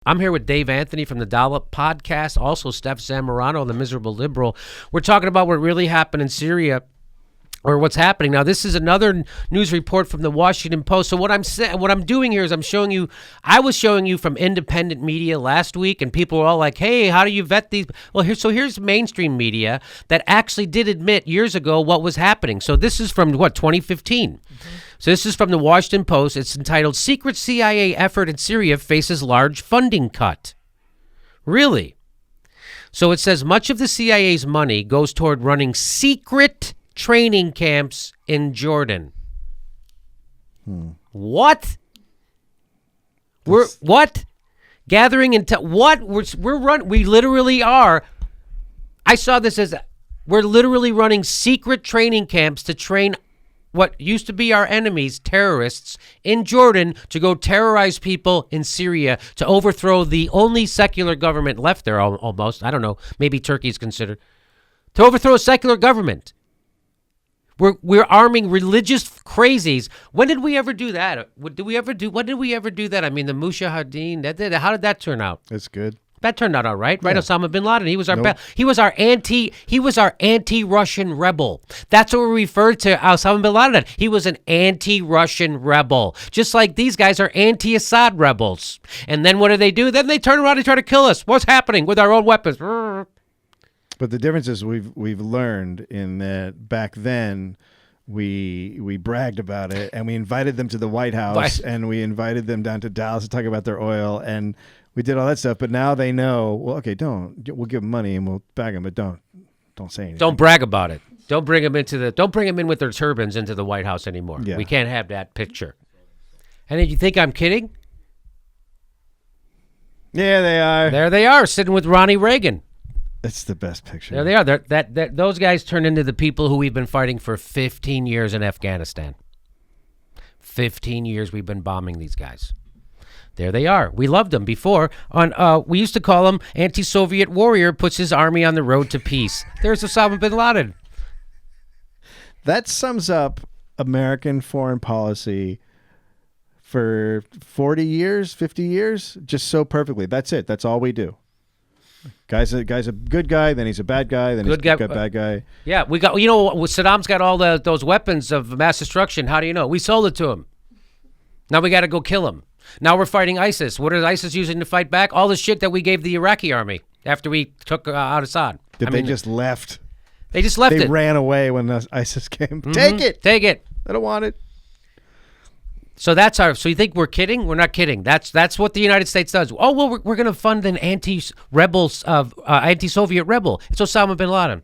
I'm here with Dave Anthony from the Dollop Podcast, also Steph Zamorano, the Miserable Liberal. We're talking about what really happened in Syria, or what's happening now. This is another news report from the Washington Post. So what I'm doing here is I'm showing you. I was showing you from independent media last week, and people were all like, "Hey, how do you vet these?" Well, here's mainstream media that actually did admit years ago what was happening. So this is from 2015. So this is from the Washington Post. It's entitled "Secret CIA Effort in Syria Faces Large Funding Cut." Really? So it says much of the CIA's money goes toward running secret training camps in Jordan. What? What? Gathering into what? We literally are. I saw this as we're literally running secret training camps to train what used to be our enemies, terrorists, in Jordan to go terrorize people in Syria to overthrow the only secular government left there almost. I don't know. Maybe Turkey's considered. To overthrow a secular government. We're arming religious crazies. When did we ever do that? When did we ever do that? I mean, the Mujahideen, how did that turn out? It's good. That turned out all right, right? Yeah. Osama bin Laden. He was our anti-Russian rebel. That's what we referred to Osama bin Laden. He was an anti-Russian rebel, just like these guys are anti-Assad rebels. And then what do? Then they turn around and try to kill us. What's happening with our own weapons? But the difference is we've learned in that back then we bragged about it and we invited them to the White House and we invited them down to Dallas to talk about their oil and we did all that stuff. But now they know. Well, okay, we'll give them money and we'll bag them, but don't say anything. Don't brag about it. Don't bring them in with their turbans into the White House anymore. Yeah. We can't have that picture. And you think I'm kidding? Yeah, they are. There they are, sitting with Ronnie Reagan. It's the best picture. There they are. Those guys turned into the people who we've been fighting for 15 years in Afghanistan. 15 years we've been bombing these guys. There they are. We loved them before. We used to call them anti-Soviet warrior puts his army on the road to peace. There's Osama bin Laden. That sums up American foreign policy for 40 years, 50 years, just so perfectly. That's it. That's all we do. Guy's a good guy, then he's a bad guy, then he's a bad guy. Yeah, we got. Saddam's got all those weapons of mass destruction. How do you know? We sold it to him. Now we got to go kill him. Now we're fighting ISIS. What is ISIS using to fight back? All the shit that we gave the Iraqi army after we took out Assad. They just left. They just left it. They ran away when ISIS came. Mm-hmm. Take it. I don't want it. So so you think we're kidding? We're not kidding. That's what the United States does. Oh, well, we're going to fund an anti-Soviet rebel. It's Osama bin Laden.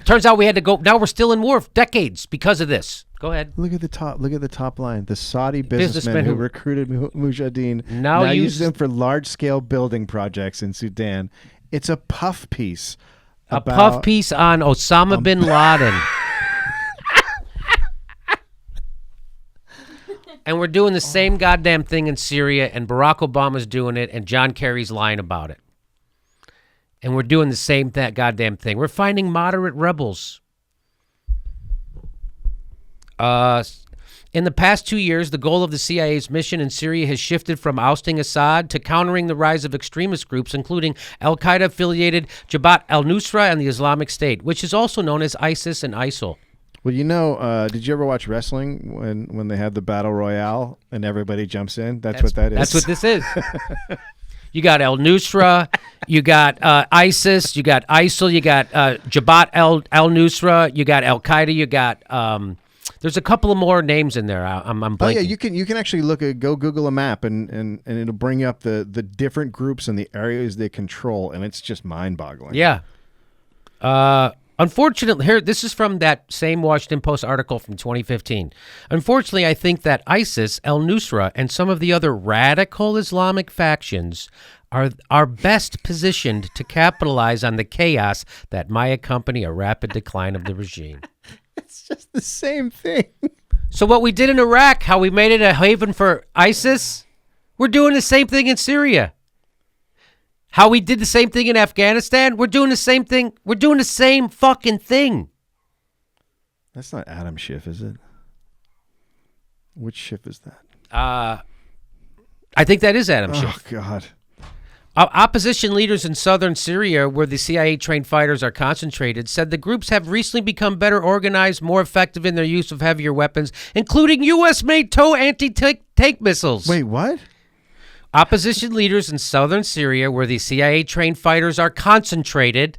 Turns out we had to go. Now we're still in war for decades because of this. Go ahead. Look at the top line. The Saudi businessman who recruited Mujahideen now uses them for large-scale building projects in Sudan. It's a puff piece. A puff piece on Osama bin Laden. And we're doing the same goddamn thing in Syria, and Barack Obama's doing it, and John Kerry's lying about it. And we're doing the same goddamn thing. We're finding moderate rebels. In the past 2 years, the goal of the CIA's mission in Syria has shifted from ousting Assad to countering the rise of extremist groups, including al-Qaeda-affiliated Jabhat al-Nusra and the Islamic State, which is also known as ISIS and ISIL. Well, did you ever watch wrestling when they have the battle royale and everybody jumps in? That's what that is. That's what this is. You got al-Nusra, you got ISIS, you got ISIL, you got Jabhat al-Nusra, you got al-Qaeda, you got there's a couple of more names in there. I'm blanking. Oh yeah, you can actually go Google a map and it'll bring up the different groups and the areas they control, and it's just mind-boggling. Yeah. Unfortunately, this is from that same Washington Post article from 2015. Unfortunately, I think that ISIS, al-Nusra, and some of the other radical Islamic factions are best positioned to capitalize on the chaos that might accompany a rapid decline of the regime. It's just the same thing. So what we did in Iraq, how we made it a haven for ISIS, we're doing the same thing in Syria. How we did the same thing in Afghanistan, we're doing the same thing. We're doing the same fucking thing. That's not Adam Schiff, is it? Which Schiff is that? I think that is Adam Schiff. Oh, God. Opposition leaders in southern Syria, where the CIA-trained fighters are concentrated, said the groups have recently become better organized, more effective in their use of heavier weapons, including U.S.-made TOW anti-tank missiles. Wait, what? Opposition leaders in southern Syria, where the CIA-trained fighters are concentrated,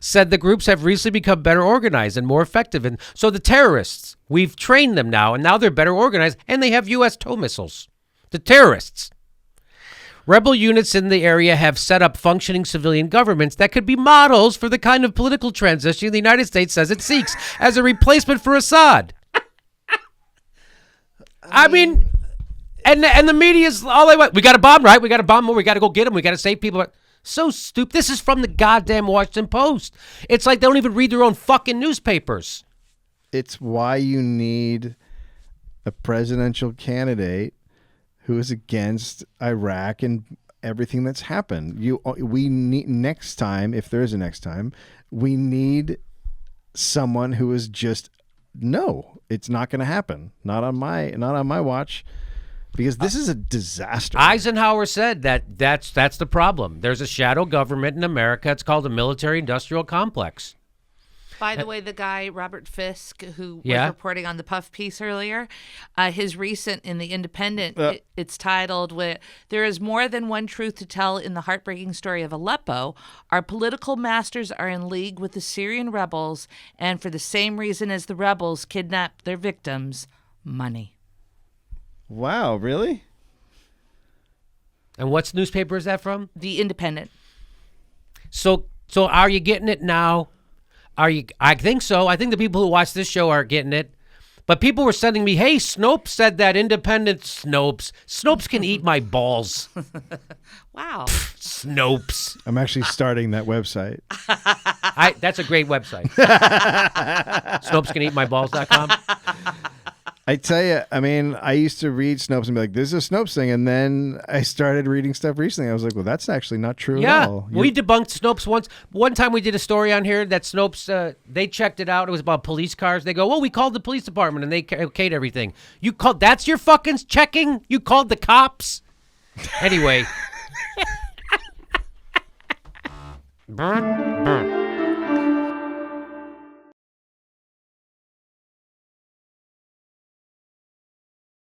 said the groups have recently become better organized and more effective. And so the terrorists, we've trained them now, and now they're better organized, and they have U.S. TOW missiles. The terrorists. Rebel units in the area have set up functioning civilian governments that could be models for the kind of political transition the United States says it seeks as a replacement for Assad. I mean, and the media's all they want. We got to bomb, right? We got to bomb more. We got to go get them. We got to save people. So stupid. This is from the goddamn Washington Post. It's like they don't even read their own fucking newspapers. It's why you need a presidential candidate who is against Iraq and everything that's happened. We need next time, if there is a next time, we need someone who is just no, it's not going to happen. Not on my watch, because this is a disaster. Eisenhower said that's the problem. There's a shadow government in America. It's called a military-industrial complex. By the way, the guy, Robert Fisk, who was reporting on the Puff piece earlier, his recent in The Independent, it's titled, "There is more than one truth to tell in the heartbreaking story of Aleppo. Our political masters are in league with the Syrian rebels, and for the same reason as the rebels kidnap their victims, money." Wow, really? And what newspaper is that from? The Independent. So are you getting it now? I think so. I think the people who watch this show are getting it. But people were sending me, hey, Snopes said that independent Snopes. Snopes can eat my balls. Wow. Snopes. I'm actually starting that website. That's a great website. SnopesCanEatMyBalls.com. I tell you, I mean, I used to read Snopes and be like, this is a Snopes thing. And then I started reading stuff recently. I was like, well, that's actually not true at all. We debunked Snopes once. One time we did a story on here that Snopes, they checked it out. It was about police cars. They go, well, we called the police department and they okayed everything. That's your fucking checking? You called the cops? Anyway.